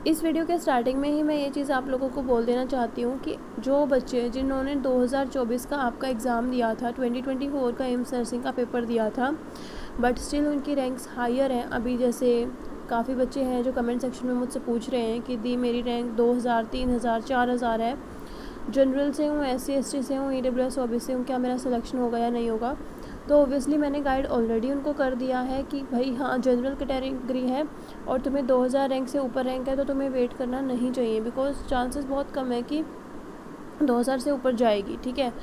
इस वीडियो के स्टार्टिंग में ही मैं ये चीज़ आप लोगों को बोल देना चाहती हूँ कि जो बच्चे जिन्होंने 2024 का आपका एग्ज़ाम दिया था, 2024 का एम्स नर्सिंग का पेपर दिया था, बट स्टिल उनकी रैंक्स हायर हैं। अभी जैसे काफ़ी बच्चे हैं जो कमेंट सेक्शन में मुझसे पूछ रहे हैं कि दी मेरी रैंक 2000, 3000, 4000 है, जनरल से हूँ, SC ST से हूँ, EWS OBC से हूँ, क्या मेरा सिलेक्शन होगा या नहीं होगा। तो ओबियसली मैंने गाइड ऑलरेडी उनको कर दिया है कि भाई हाँ, जनरल कैटेगरी है और तुम्हें 2000 रैंक से ऊपर रैंक है तो तुम्हें वेट करना नहीं चाहिए, बिकॉज चांसेस बहुत कम है कि 2000 से ऊपर जाएगी, ठीक है।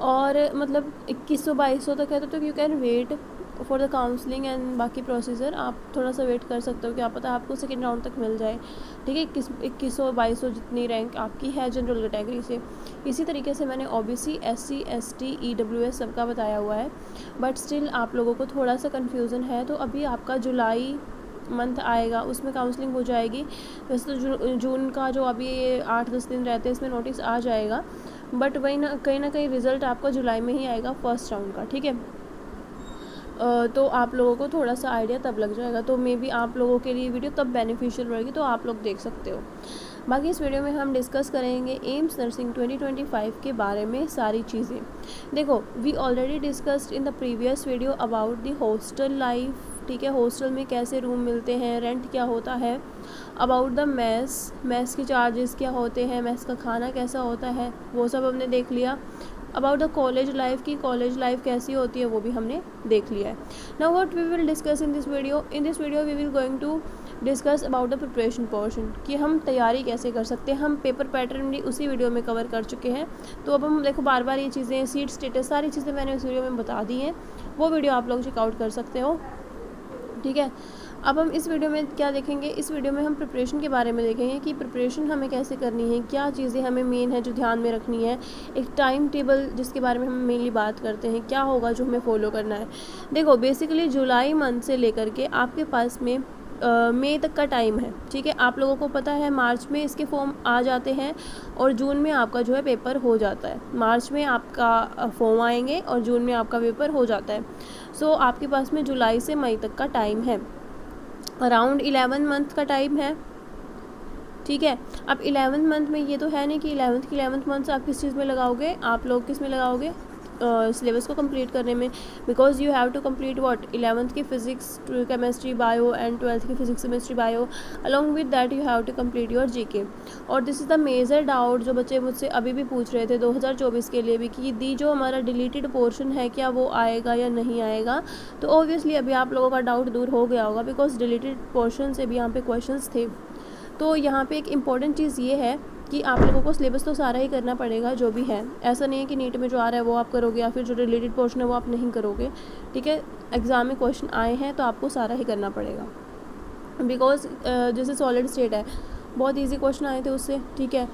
और मतलब 2100-2200 तक है तो you can wait for the counselling and बाकी प्रोसीजर। आप थोड़ा सा वेट कर सकते हो, क्या पता आपको सेकेंड राउंड तक मिल जाए, ठीक है। 2100-2200 जितनी रैंक आपकी है जनरल कैटेगरी से। इसी तरीके से मैंने OBC, SC ST EWS सबका बताया हुआ है, बट स्टिल आप लोगों को थोड़ा सा कन्फ्यूज़न है। तो अभी आपका जुलाई मंथ आएगा, उसमें काउंसलिंग हो जाएगी। वैसे तो जून का जो अभी 8-10 दिन रहते हैं इसमें नोटिस आ जाएगा, बट वही ना कहीं रिज़ल्ट आपका जुलाई में ही आएगा फर्स्ट राउंड का, ठीक है। तो आप लोगों को थोड़ा सा आइडिया तब लग जाएगा, तो मे बी आप लोगों के लिए वीडियो तब बेनिफिशियल रहेगी, तो आप लोग देख सकते हो। बाकी इस वीडियो में हम डिस्कस करेंगे एम्स नर्सिंग 2025 के बारे में सारी चीज़ें। देखो, we already discussed in the previous video about the hostel life, ठीक है। हॉस्टल में कैसे रूम मिलते हैं, रेंट क्या होता है, अबाउट द मैस के चार्जेस क्या होते हैं, मैस का खाना कैसा होता है, वो सब हमने देख लिया। अबाउट द कॉलेज लाइफ की कॉलेज लाइफ कैसी होती है वो भी हमने देख लिया है। Now what we will discuss in this video we will going to discuss about the preparation portion, कि हम तैयारी कैसे कर सकते हैं। हम पेपर पैटर्न भी उसी वीडियो में कवर कर चुके हैं, तो अब हम देखो बार बार ये चीज़ें, सीट स्टेटस, सारी चीज़ें मैंने उस वीडियो में बता दी हैं, वो वीडियो आप लोग चेकआउट कर सकते हो, ठीक है। अब हम इस वीडियो में क्या देखेंगे, इस वीडियो में हम प्रिपरेशन के बारे में देखेंगे कि प्रिपरेशन हमें कैसे करनी है, क्या चीज़ें हमें मेन है जो ध्यान में रखनी है, एक टाइम टेबल जिसके बारे में हम मेनली बात करते हैं, क्या होगा जो हमें फॉलो करना है। देखो, बेसिकली जुलाई मंथ से लेकर के आपके पास में मई तक का टाइम है, ठीक है। आप लोगों को पता है मार्च में इसके फॉर्म आ जाते हैं और जून में आपका जो है पेपर हो जाता है। मार्च में आपका फॉर्म आएंगे और जून में आपका पेपर हो जाता है। सो आपके पास में जुलाई से मई तक का टाइम है, अराउंड 11 मंथ का टाइम है, ठीक है। अब 11 मंथ में ये तो है नहीं कि 11th मंथ आप किस चीज़ में लगाओगे, आप लोग किस में लगाओगे, सिलेबस को कंप्लीट करने में, because you have to complete what 11th की physics, chemistry, bio and 12th की physics, chemistry, bio. Along with that you have to complete your GK। और this is the major doubt जो बच्चे मुझसे अभी भी पूछ रहे थे 2024 के लिए भी, कि दी जो हमारा डिलीटेड पोर्शन है क्या वो आएगा या नहीं आएगा। तो ऑब्वियसली अभी आप लोगों का डाउट दूर हो गया होगा, बिकॉज डिलीटेड पोर्शन से भी यहाँ पे क्वेश्चंस थे। तो यहाँ पे एक इम्पॉर्टेंट चीज़ ये है कि आप लोगों को सिलेबस तो सारा ही करना पड़ेगा जो भी है। ऐसा नहीं है कि नीट में जो आ रहा है वो आप करोगे या फिर जो रिलेटेड पोर्शन है वो आप नहीं करोगे, ठीक है। एग्ज़ाम में क्वेश्चन आए हैं तो आपको सारा ही करना पड़ेगा, बिकॉज जैसे सॉलिड स्टेट है, बहुत ईजी क्वेश्चन आए थे उससे, ठीक है।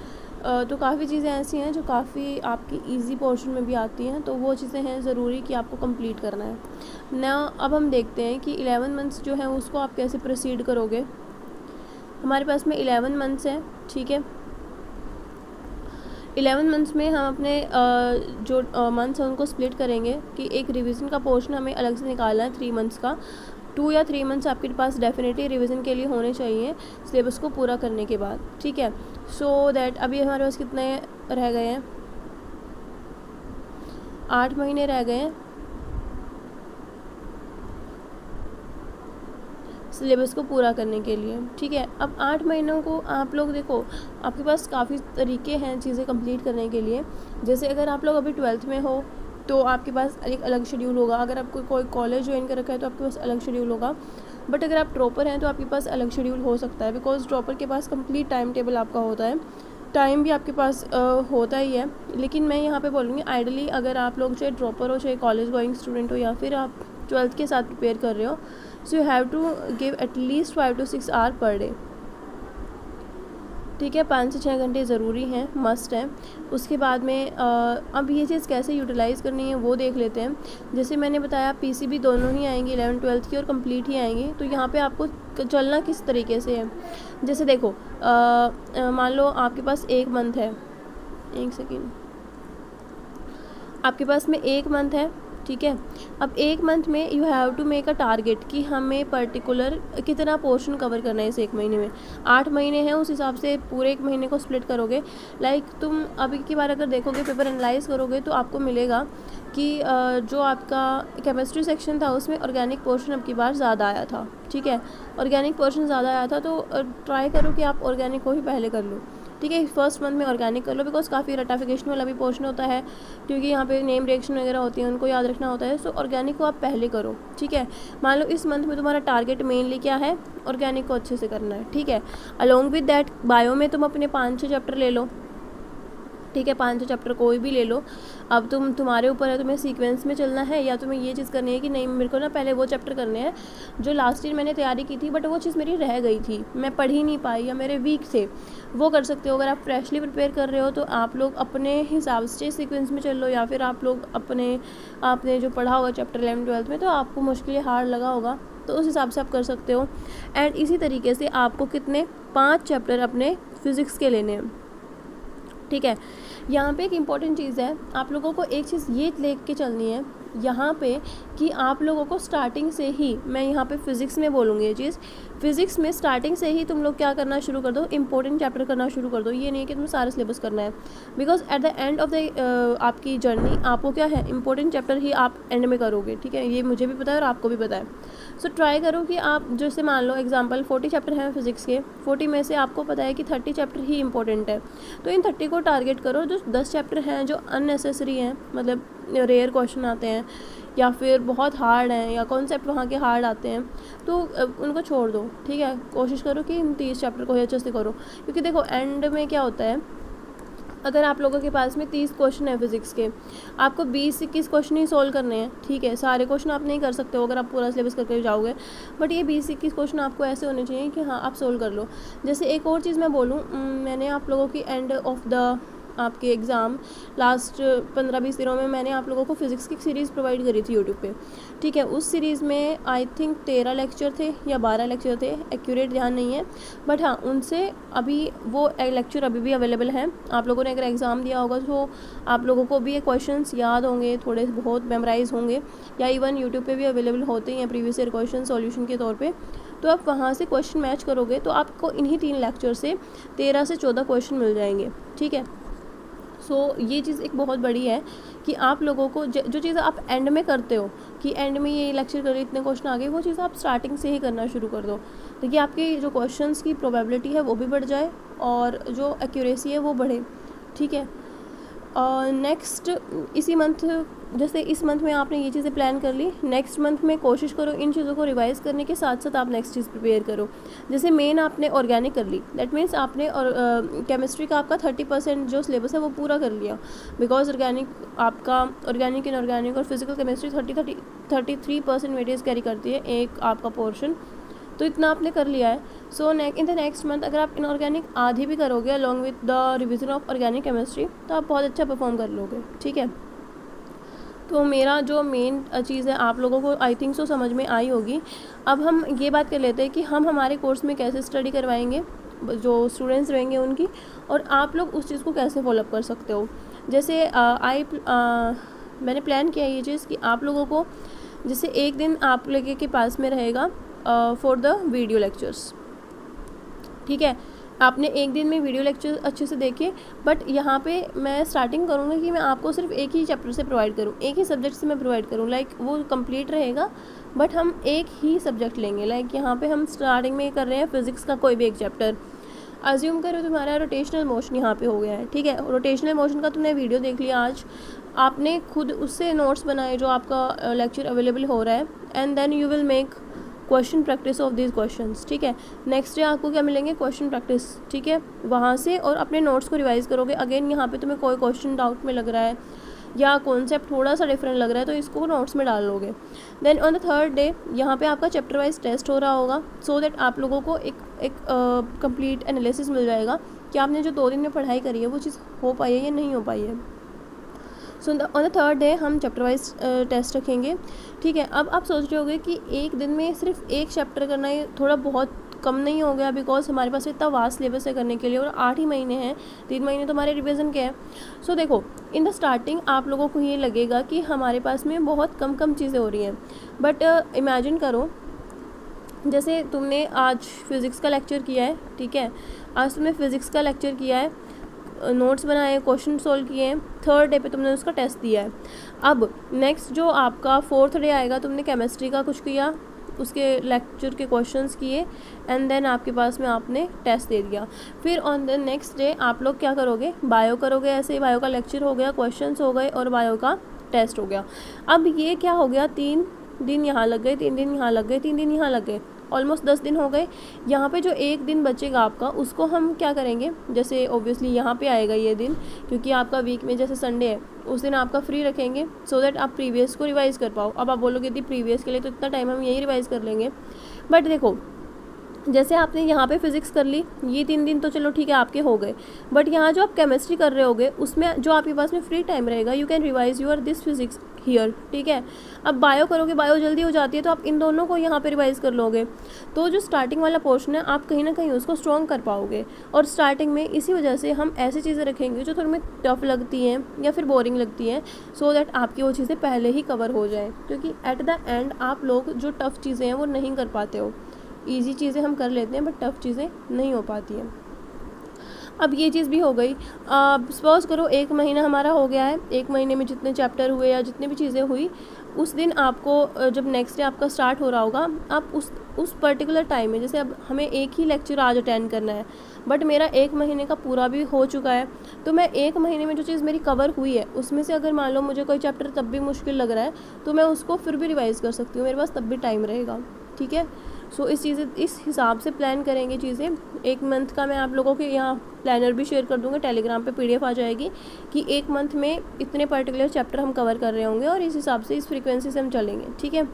तो काफ़ी चीज़ें ऐसी हैं जो काफ़ी आपकी ईजी पोर्शन में भी आती हैं, तो वो चीज़ें हैं ज़रूरी कि आपको कंप्लीट करना है ना। अब हम देखते हैं कि 11 मंथ्स जो है उसको आप कैसे प्रोसीड करोगे। हमारे पास में 11 मंथ्स हैं, ठीक है। 11 मंथ्स में हम अपने जो मंथ्स हैं उनको स्प्लिट करेंगे कि एक रिवीजन का पोर्शन हमें अलग से निकालना है 3 मंथ्स का। 2 या 3 मंथ्स आपके पास डेफिनेटली रिवीजन के लिए होने चाहिए सिलेबस को पूरा करने के बाद, ठीक है। सो दैट अभी हमारे पास कितने रह गए हैं, 8 महीने रह गए हैं सिलेबस को पूरा करने के लिए, ठीक है। अब 8 महीनों को आप लोग देखो, आपके पास काफ़ी तरीके हैं चीज़ें कंप्लीट करने के लिए। जैसे अगर आप लोग अभी 12th में हो तो आपके पास एक अलग शेड्यूल होगा, अगर आपको कोई कॉलेज ज्वाइन कर रखा है तो आपके पास अलग शेड्यूल होगा, बट अगर आप ड्रॉपर हैं तो आपके पास अलग शेड्यूल हो सकता है, बिकॉज ड्रॉपर के पास कंप्लीट टाइम टेबल आपका होता है, टाइम भी आपके पास होता ही है। लेकिन मैं यहाँ पे बोलूँगी आइडली अगर आप लोग चाहे ड्रॉपर हो, चाहे कॉलेज गोइंग स्टूडेंट हो, या फिर आप 12th के साथ प्रिपेयर कर रहे हो, so you have to give at least 5 to 6 hour per day, ठीक है। 5 से 6 घंटे ज़रूरी हैं, मस्ट हैं। उसके बाद में अब ये चीज़ कैसे यूटिलाइज़ करनी है वो देख लेते हैं। जैसे मैंने बताया PCB दोनों ही आएंगी, 11th-12th की और कंप्लीट ही आएंगी। तो यहाँ पे आपको चलना किस तरीके से है, जैसे देखो मान लो आपके पास 1 मंथ है, 1 सेकेंड, आपके पास में 1 मंथ है, ठीक है। अब एक मंथ में you have to make a target कि हमें पर्टिकुलर कितना पोर्शन कवर करना है इस एक महीने में। 8 महीने हैं, उस हिसाब से पूरे एक महीने को स्प्लिट करोगे। लाइक तुम अभी की बार अगर देखोगे, पेपर एनालाइज करोगे तो आपको मिलेगा कि जो आपका केमिस्ट्री सेक्शन था उसमें ऑर्गेनिक पोर्शन अब की बार ज़्यादा आया था। ठीक है, ऑर्गेनिक पोर्शन ज़्यादा आया था, तो ट्राई करो कि आप ऑर्गेनिक को ही पहले कर लो। ठीक है, फर्स्ट मंथ में ऑर्गेनिक कर लो, बिकॉज काफ़ी रटाफिकेशन वाला भी पोर्शन होता है, क्योंकि यहाँ पे नेम रिएक्शन वगैरह होती है, उनको याद रखना होता है। सो ऑर्गेनिक को आप पहले करो। ठीक है, मान लो इस मंथ में तुम्हारा टारगेट मेनली क्या है, ऑर्गेनिक को अच्छे से करना है। ठीक है, अलोंग विद दैट बायो में तुम अपने 5-6 चैप्टर ले लो। ठीक है, 5-6 चैप्टर कोई भी ले लो। अब तुम्हारे ऊपर है, तुम्हें सीक्वेंस में चलना है या तुम्हें ये चीज़ करनी है कि नहीं मेरे को ना पहले वो चैप्टर करने हैं जो लास्ट ईयर मैंने तैयारी की थी बट वो चीज़ मेरी रह गई थी, मैं पढ़ ही नहीं पाई या मेरे वीक थे, वो कर सकते हो। अगर आप फ्रेशली प्रिपेयर कर रहे हो तो आप लोग अपने हिसाब से सीक्वेंस में चल लो, या फिर आप लोग आपने जो पढ़ा होगा चैप्टर 11-12 में तो आपको मुश्किल हार्ड लगा होगा, तो उस हिसाब से आप कर सकते हो। एंड इसी तरीके से आपको कितने 5 चैप्टर अपने फिज़िक्स के लेने हैं। ठीक है, यहाँ पे एक इम्पॉर्टेंट चीज़ है, आप लोगों को एक चीज़ ये लेके के चलनी है यहाँ पे कि आप लोगों को स्टार्टिंग से ही, मैं यहाँ पे फ़िज़िक्स में बोलूँगी ये चीज़, फ़िज़िक्स में स्टार्टिंग से ही तुम लोग क्या करना शुरू कर दो, इंपॉर्टेंट चैप्टर करना शुरू कर दो। ये नहीं कि तुम्हें सारा सिलेबस करना है, because at the end of the आपकी जर्नी आपको क्या है, इंपॉर्टेंट चैप्टर ही आप एंड में करोगे। ठीक है, ये मुझे भी पता है और आपको भी पता है। सो ट्राई करो कि आप जैसे मान लो एग्जांपल 40 चैप्टर हैं फिज़िक्स के, 40 में से आपको पता है कि 30 चैप्टर ही इंपॉर्टेंट है, तो इन 30 को टारगेट करो। जो 10 चैप्टर हैं जो अननेसेसरी हैं, मतलब रेयर क्वेश्चन आते हैं या फिर बहुत हार्ड हैं या कॉन्सेप्ट वहाँ के हार्ड आते हैं, तो उनको छोड़ दो। ठीक है, कोशिश करो कि इन 30 चैप्टर को ही अच्छे से करो, क्योंकि देखो एंड में क्या होता है, अगर आप लोगों के पास में 30 क्वेश्चन है फिज़िक्स के, आपको 20-21 क्वेश्चन ही सोल्व करने हैं। ठीक है, सारे क्वेश्चन आप नहीं कर सकते हो अगर आप पूरा सिलेबस करके जाओगे, बट ये 20-21 क्वेश्चन आपको ऐसे होने चाहिए कि हाँ आप सोल्व कर लो। जैसे एक और चीज़ मैं बोलूँ, मैंने आप लोगों की एंड ऑफ द आपके एग्ज़ाम लास्ट 15-20 दिनों में मैंने आप लोगों को फ़िज़िक्स की सीरीज़ प्रोवाइड करी थी यूट्यूब पे। ठीक है, उस सीरीज़ में आई थिंक 13 लेक्चर थे या 12 लेक्चर थे, एक्यूरेट ध्यान नहीं है, बट हाँ उनसे अभी वो लेक्चर अभी भी अवेलेबल हैं। आप लोगों ने अगर एग्ज़ाम दिया होगा तो आप लोगों को भी ये क्वेश्चंस याद होंगे, थोड़े बहुत मेमोराइज होंगे, या इवन यूट्यूब पे भी अवेलेबल होते हैं प्रीवियस ईयर क्वेश्चन सॉल्यूशन के तौर पे। तो आप वहाँ से क्वेश्चन मैच करोगे तो आपको इन्हीं 3 लेक्चर से 13 से 14 क्वेश्चन मिल जाएंगे। ठीक है, सो ये चीज़ एक बहुत बड़ी है कि आप लोगों को जो चीज़ आप एंड में करते हो कि एंड में ये लेक्चर कर इतने क्वेश्चन आ गए, वो चीज़ आप स्टार्टिंग से ही करना शुरू कर दो, ताकि आपके जो क्वेश्चंस की प्रोबेबिलिटी है वो भी बढ़ जाए और जो एक्यूरेसी है वो बढ़े। ठीक है, नेक्स्ट इसी मंथ, जैसे इस मंथ में आपने ये चीज़ें प्लान कर ली, नेक्स्ट मंथ में कोशिश करो इन चीज़ों को रिवाइज़ करने के साथ साथ आप नेक्स्ट चीज़ प्रिपेयर करो। जैसे मेन आपने ऑर्गेनिक कर ली, दैट मीन्स आपने और केमिस्ट्री का आपका 30% जो सिलेबस है वो पूरा कर लिया, बिकॉज ऑर्गेनिक आपका ऑर्गेनिक इनऑर्गेनिक और फिजिकल केमिस्ट्री 33% वेटेज कैरी करती है एक आपका पोर्शन, तो इतना आपने कर लिया है। सो इन द नेक्स्ट मंथ अगर आप इनऑर्गेनिक आधी भी करोगे along with the revision of organic chemistry, तो आप बहुत अच्छा परफॉर्म कर लोगे। ठीक है, तो मेरा जो मेन चीज़ है आप लोगों को आई थिंक सो समझ में आई होगी। अब हम ये बात कर लेते हैं कि हम हमारे कोर्स में कैसे स्टडी करवाएंगे जो स्टूडेंट्स रहेंगे उनकी, और आप लोग उस चीज़ को कैसे फॉलोअप कर सकते हो। जैसे मैंने प्लान किया ये चीज़ कि आप लोगों को जैसे एक दिन आप लोगों के पास में रहेगा फॉर द वीडियो लेक्चर्स। ठीक है, आपने एक दिन में वीडियो लेक्चर अच्छे से देखे, बट यहाँ पे मैं स्टार्टिंग करूँगी कि मैं आपको सिर्फ एक ही चैप्टर से प्रोवाइड करूँ, एक ही सब्जेक्ट से मैं प्रोवाइड करूँ, लाइक वो कंप्लीट रहेगा बट हम एक ही सब्जेक्ट लेंगे। लाइक यहाँ पे हम स्टार्टिंग में कर रहे हैं फिज़िक्स का कोई भी एक चैप्टर, अज्यूम करो तुम्हारा रोटेशनल मोशन यहाँ पे हो गया है। ठीक है, रोटेशनल मोशन का तुमने वीडियो देख लिया, आज आपने खुद उससे नोट्स बनाए जो आपका लेक्चर अवेलेबल हो रहा है, and then you will make question practice of this questions. ठीक है, नेक्स्ट डे आपको क्या मिलेंगे, क्वेश्चन प्रैक्टिस। ठीक है, वहाँ से और अपने नोट्स को रिवाइज करोगे। अगेन यहाँ पे तुम्हें कोई क्वेश्चन डाउट में लग रहा है या कॉन्सेप्ट थोड़ा सा डिफरेंट लग रहा है तो इसको नोट्स में डाल लोगे। Then on the third day यहाँ पे आपका चैप्टर वाइज टेस्ट हो रहा होगा, सो दैट आप लोगों को एक कंप्लीट एनालिसिस मिल जाएगा कि आपने जो 2 दिन में पढ़ाई करी है वो चीज़ हो पाई है या नहीं हो पाई है। So on the third day हम चैप्टर वाइज टेस्ट रखेंगे। ठीक है, अब आप सोच रहे होगे कि एक दिन में सिर्फ एक चैप्टर करना ये थोड़ा बहुत कम नहीं हो गया, बिकॉज हमारे पास इतना वास्ट सिलेबस है करने के लिए और 8 ही महीने हैं, 3 महीने तो हमारे रिवीजन के हैं। सो देखो, इन द स्टार्टिंग आप लोगों को ये लगेगा कि हमारे पास में बहुत कम चीज़ें हो रही हैं, बट इमेजिन करो जैसे तुमने आज फिज़िक्स का लेक्चर किया है, ठीक है, आज तुमने फिज़िक्स का लेक्चर किया है, नोट्स बनाए, क्वेश्चन सोल्व किए हैं, 3rd डे पे तुमने उसका टेस्ट दिया है। अब नेक्स्ट जो आपका 4th डे आएगा, तुमने केमिस्ट्री का कुछ किया, उसके लेक्चर के क्वेश्चंस किए, एंड देन आपके पास में आपने टेस्ट दे दिया। फिर ऑन द नेक्स्ट डे आप लोग क्या करोगे, बायो करोगे। ऐसे ही बायो का लेक्चर हो गया, क्वेश्चंस हो गए और बायो का टेस्ट हो गया। अब ये क्या हो गया, 3 दिन यहाँ लग गए, 3 दिन यहाँ लग गए, 3 दिन यहाँ लग गए, ऑलमोस्ट 10 दिन हो गए। यहाँ पे जो 1 दिन बचेगा आपका, उसको हम क्या करेंगे, जैसे ऑब्वियसली यहाँ पे आएगा ये दिन, क्योंकि आपका वीक में जैसे संडे है उस दिन आपका फ्री रखेंगे, सो दैट आप प्रीवियस को रिवाइज़ कर पाओ। अब आप बोलोगे यदि प्रीवियस के लिए तो इतना टाइम हम यही रिवाइज़ कर लेंगे, बट देखो जैसे आपने यहाँ पे फिज़िक्स कर ली, ये 3 दिन तो चलो ठीक है आपके हो गए, बट यहाँ जो आप केमिस्ट्री कर रहे होगे उसमें जो आपके पास में फ्री टाइम रहेगा, you can revise your this physics here, ठीक है। अब बायो करोगे, बायो जल्दी हो जाती है, तो आप इन दोनों को यहाँ पे रिवाइज़ कर लोगे, तो जो स्टार्टिंग वाला पोर्शन है आप कहीं ना कहीं उसको स्ट्रॉन्ग कर पाओगे। और स्टार्टिंग में इसी वजह से हम ऐसी चीज़ें रखेंगे जो थोड़ी में टफ लगती हैं या फिर बोरिंग लगती हैं, सो दैट आपकी वो चीज़ें पहले ही कवर हो जाएँ, क्योंकि एट द एंड आप लोग जो टफ़ चीज़ें हैं वो नहीं कर पाते हो। ईजी चीज़ें हम कर लेते हैं बट टफ़ चीज़ें नहीं हो पाती हैं। अब ये चीज़ भी हो गई। सपोज करो 1 महीना हमारा हो गया है, 1 महीने में जितने चैप्टर हुए या जितनी भी चीज़ें हुई, उस दिन आपको जब नेक्स्ट डे आपका स्टार्ट हो रहा होगा, आप उस पर्टिकुलर टाइम में, जैसे अब हमें एक ही लेक्चर आज अटेंड करना है, बट मेरा 1 महीने का पूरा भी हो चुका है, तो मैं 1 महीने में जो चीज़ मेरी कवर हुई है उसमें से अगर मान लो मुझे कोई चैप्टर तब भी मुश्किल लग रहा है, तो मैं उसको फिर भी रिवाइज़ कर सकती हूँ, मेरे पास तब भी टाइम रहेगा, ठीक है। सो इस हिसाब से प्लान करेंगे चीज़ें। 1 मंथ का मैं आप लोगों के यहाँ प्लानर भी शेयर कर दूँगा, टेलीग्राम पे PDF आ जाएगी कि 1 मंथ में इतने पर्टिकुलर चैप्टर हम कवर कर रहे होंगे और इस हिसाब से, इस फ्रीक्वेंसी से हम चलेंगे, ठीक है।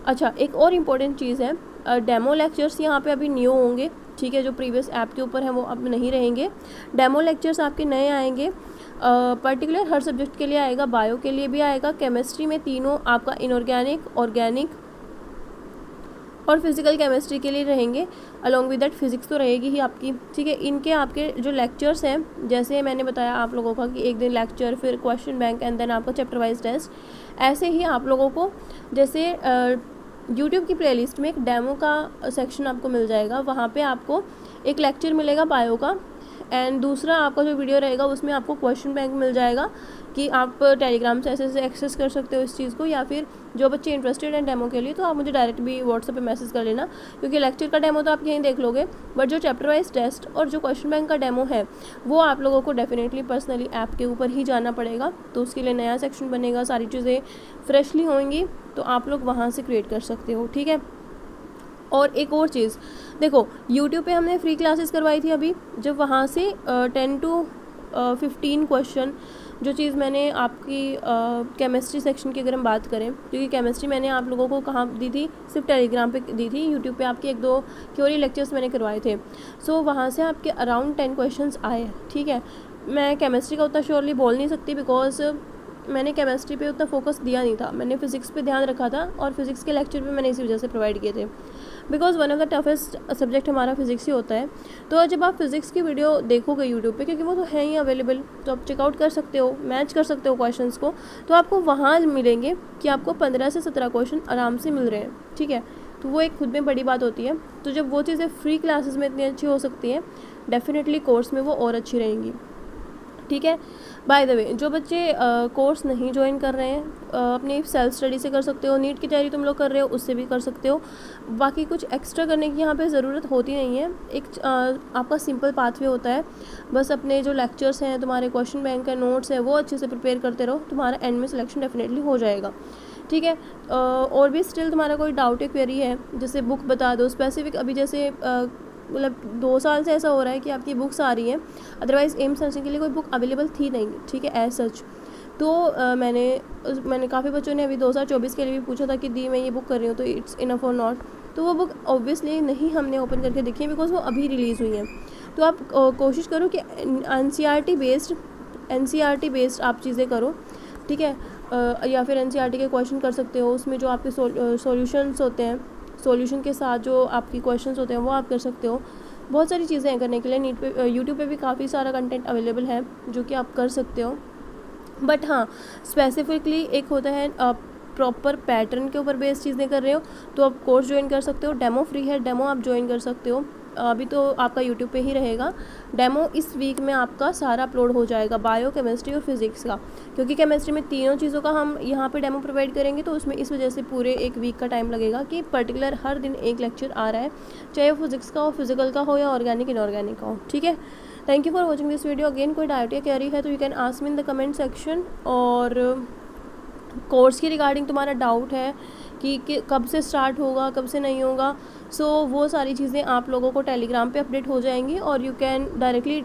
अच्छा, एक और इम्पॉर्टेंट चीज़ है, डेमो लेक्चर्स यहाँ पे अभी न्यू होंगे, ठीक है, जो प्रीवियस ऐप के ऊपर हैं वो अब नहीं रहेंगे। डेमो लेक्चर्स आपके नए आएंगे, पर्टिकुलर हर सब्जेक्ट के लिए आएगा, बायो के लिए भी आएगा, केमिस्ट्री में तीनों आपका इनऑर्गेनिक, ऑर्गेनिक और फिजिकल केमिस्ट्री के लिए रहेंगे, अलॉन्ग विद दैट फिजिक्स तो रहेगी ही आपकी, ठीक है। इनके आपके जो लेक्चर्स हैं, जैसे मैंने बताया आप लोगों का कि एक दिन लेक्चर, फिर क्वेश्चन बैंक एंड देन आपका चैप्टर वाइज टेस्ट, ऐसे ही आप लोगों को जैसे यूट्यूब की प्लेलिस्ट में एक डेमो का सेक्शन आपको मिल जाएगा, वहाँ पे आपको एक लेक्चर मिलेगा बायो का, एंड दूसरा आपका जो वीडियो रहेगा उसमें आपको क्वेश्चन बैंक मिल जाएगा कि आप टेलीग्राम से ऐसे एक्सेस कर सकते हो इस चीज़ को, या फिर जो बच्चे इंटरेस्टेड हैं डेमो के लिए तो आप मुझे डायरेक्ट भी व्हाट्सएप पे मैसेज कर लेना, क्योंकि लेक्चर का डेमो तो आप यहीं देख लोगे, बट जो चैप्टर वाइज टेस्ट और जो क्वेश्चन बैंक का डेमो है वो आप लोगों को डेफिनेटली पर्सनली ऐप के ऊपर ही जाना पड़ेगा, तो उसके लिए नया सेक्शन बनेगा, सारी चीज़ें फ्रेशली होंगी, तो आप लोग वहाँ से क्रिएट कर सकते हो, ठीक है। और एक और चीज़ देखो, यूट्यूब पे हमने फ्री क्लासेस करवाई थी अभी, जब वहाँ से 10 to 15 क्वेश्चन, जो चीज़ मैंने आपकी केमिस्ट्री सेक्शन की अगर हम बात करें, क्योंकि केमिस्ट्री मैंने आप लोगों को कहाँ दी थी, सिर्फ टेलीग्राम पे दी थी, यूट्यूब पे आपके 1-2 थ्योरी लेक्चर्स मैंने करवाए थे, सो वहाँ से आपके अराउंड 10 क्वेश्चंस आए, ठीक है। मैं केमिस्ट्री का उतना श्योरली बोल नहीं सकती, बिकॉज मैंने केमिस्ट्री पे उतना फोकस दिया नहीं था, मैंने फिज़िक्स पे ध्यान रखा था, और फिज़िक्स के लेक्चर भी मैंने इसी वजह से प्रोवाइड किए थे, because one of the toughest subject हमारा फिज़िक्स ही होता है। तो जब आप फिज़िक्स की वीडियो देखोगे यूट्यूब पे, क्योंकि वो तो है ही अवेलेबल, तो आप चेकआउट कर सकते हो, मैच कर सकते हो क्वेश्चंस को, तो आपको वहाँ मिलेंगे कि आपको 15 से 17 क्वेश्चन आराम से मिल रहे हैं, ठीक है। तो वो एक खुद में बड़ी बात होती है। तो जब वो चीज़ें फ्री क्लासेस में इतनी अच्छी हो सकती हैं, डेफिनेटली कोर्स में वो और अच्छी रहेंगी, ठीक है। बाय द वे, जो बच्चे कोर्स नहीं ज्वाइन कर रहे हैं, अपनी सेल्फ स्टडी से कर सकते हो, नीट की तैयारी तुम लोग कर रहे हो उससे भी कर सकते हो, बाकी कुछ एक्स्ट्रा करने की यहाँ पे ज़रूरत होती नहीं है। एक आपका सिंपल पाथवे होता है, बस अपने जो लेक्चर्स हैं, तुम्हारे क्वेश्चन बैंक का नोट्स है, वो अच्छे से प्रिपेयर करते रहो, तुम्हारा एंड में सिलेक्शन डेफिनेटली हो जाएगा, ठीक है। और भी स्टिल तुम्हारा कोई डाउट या क्वेरी है, जैसे बुक बता दो स्पेसिफिक, अभी जैसे मतलब 2 साल से ऐसा हो रहा है कि आपकी बुक्स आ रही हैं, अदरवाइज़ एम्स नर्सिंग के लिए कोई बुक अवेलेबल थी नहीं, ठीक है, एज सच। तो मैंने काफ़ी बच्चों ने अभी 2024 के लिए भी पूछा था कि दी मैं ये बुक कर रही हूँ तो इट्स इनफ और नॉट, तो वो बुक ऑब्वियसली नहीं हमने ओपन करके देखी है, बिकॉज वो अभी रिलीज़ हुई हैं। तो आप कोशिश करो कि NCERT बेस्ड आप चीज़ें करो, ठीक है, या फिर NCERT के क्वेश्चन कर सकते हो, उसमें जो आपके सॉल्यूशंस होते हैं, सॉल्यूशन के साथ जो आपकी क्वेश्चंस होते हैं वो आप कर सकते हो। बहुत सारी चीज़ें हैं करने के लिए। नीट पे यूट्यूब पे भी काफ़ी सारा कंटेंट अवेलेबल है जो कि आप कर सकते हो। बट हाँ, स्पेसिफिकली एक होता है प्रॉपर पैटर्न के ऊपर बेस्ड चीज़ें कर रहे हो तो आप कोर्स ज्वाइन कर सकते हो। डेमो फ्री है, डेमो आप ज्वाइन कर सकते हो। अभी तो आपका यूट्यूब पे ही रहेगा डेमो। इस वीक में आपका सारा अपलोड हो जाएगा, बायो, केमिस्ट्री और फिजिक्स का, क्योंकि केमिस्ट्री में तीनों चीज़ों का हम यहाँ पे डेमो प्रोवाइड करेंगे तो उसमें इस वजह से पूरे एक वीक का टाइम लगेगा कि पर्टिकुलर हर दिन एक लेक्चर आ रहा है, चाहे वो फिजिक्स का हो, फिजिकल का हो या ऑर्गेनिक इनऑर्गेनिक का हो। ठीक है, thank you for watching this video. Again कोई डाउट या क्वेरी है तो you can ask me in the comment section. और कोर्स की रिगार्डिंग तुम्हारा डाउट है कि कब से स्टार्ट होगा, कब से नहीं होगा, सो वो सारी चीज़ें आप लोगों को टेलीग्राम पे अपडेट हो जाएंगी और you can directly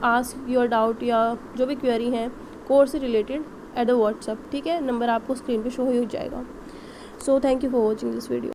ask your doubt या जो भी क्वेरी है कोर्स से रिलेटेड एट द व्हाट्सअप। ठीक है, नंबर आपको स्क्रीन पे शो हो जाएगा। So thank you for watching this video.